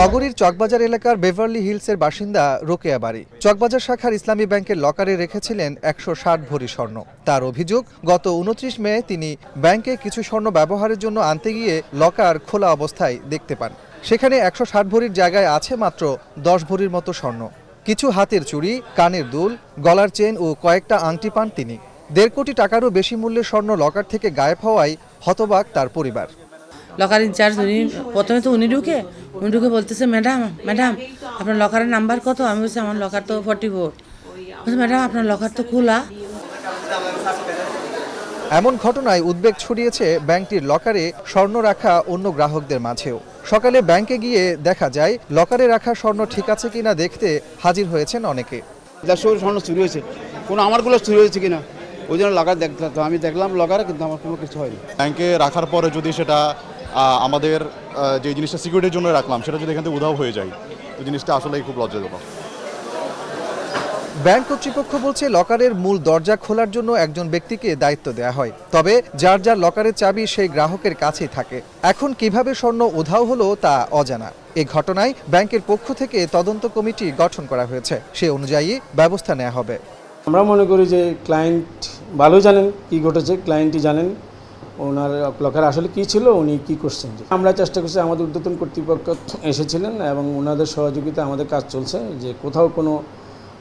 নগরীর চকবাজার এলাকার বেভারলি হিলসের বাসিন্দা রোকেয়া বাড়ি চকবাজার শাখার ইসলামী ব্যাংকের লকারে রেখেছিলেন ১৬০ ভরি স্বর্ণ। তার অভিযোগ, গত ২৯ মে তিনি ব্যাংকে কিছু স্বর্ণ ব্যবহারের জন্য আনতে গিয়ে লকার খোলা অবস্থায় দেখতে পান। সেখানে ১৬০ ভরির জায়গায় আছে মাত্র ১০ ভরির মতো স্বর্ণ। কিছু হাতের চুড়ি, কানের দুল, গলার চেন ও কয়েকটা আংটি পান তিনি। ১.৫ কোটি টাকারও বেশি মূল্যের স্বর্ণ লকার থেকে গায়েব হওয়ায় হতবাক তার পরিবার। লকার ইনচার্জ প্রথমে তো উনি ঢুকে বলতেছে, ম্যাডাম আপনার লকারের নাম্বার কত? আমি বলছি আমার লকার তো 44। বলছি ম্যাডাম আপনার লকার তো খোলা। এমন ঘটনায় উদ্বেগ ছড়িয়েছে ব্যাংকটির লকারে স্বর্ণ রাখা অন্য গ্রাহকদের মাঝেও। সকালে ব্যাংকে গিয়ে দেখা যায় লকারে রাখা স্বর্ণ ঠিক আছে কিনা দেখতে হাজির হয়েছেন অনেকে। ১৫০ স্বর্ণ চুরি হয়েছে, কোনো আমারগুলো চুরি হয়েছে কিনা ওই জন্য লকার দেখতে, তো আমি দেখলাম লকারে, কিন্তু আমার কোনো কিছু হয়নি। ব্যাংকে রাখার পরে যদি সেটা আমাদের যে জিনিসটা সিকিউরিটির জন্য রাখলাম সেটা যদি এখান থেকে উধাও হয়ে যায়, তো জিনিসটা আসলেই খুব লজ্জাজনক। ব্যাংক কর্তৃপক্ষ বলছে লকারের মূল দরজা খোলার জন্য একজন ব্যক্তিকে দায়িত্ব দেওয়া হয়, তবে যার যার লকারের চাবি সেই গ্রাহকের কাছেই থাকে। এখন কিভাবে স্বর্ণ উধাও হলো তা অজানা। এ ঘটনায় ব্যাংকের পক্ষ থেকে তদন্ত কমিটি গঠন করা হয়েছে, সে অনুযায়ী ব্যবস্থা নেওয়া হবে। আমরা মনে করি যে ক্লায়েন্ট ভালো জানেন কি ঘটেছে, ক্লায়েন্টই জানেন ওনার লকার আসলে কী ছিল, উনি কী করছেন। আমরা চেষ্টা করছি, আমাদের ঊর্ধ্বতন কর্তৃপক্ষ এসেছিলেন এবং ওনাদের সহযোগিতা আমাদের কাজ চলছে, যে কোথাও কোনো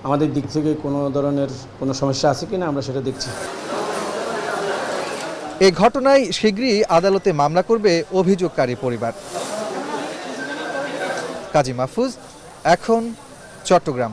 আমাদের দিক থেকে কোনো ধরনের কোনো সমস্যা আছে কিনা আমরা সেটা দেখছি। এ ঘটনায় শীঘ্রই আদালতে মামলা করবে অভিযোগকারী পরিবার। কাজী মাহফুজ, এখন, চট্টগ্রাম।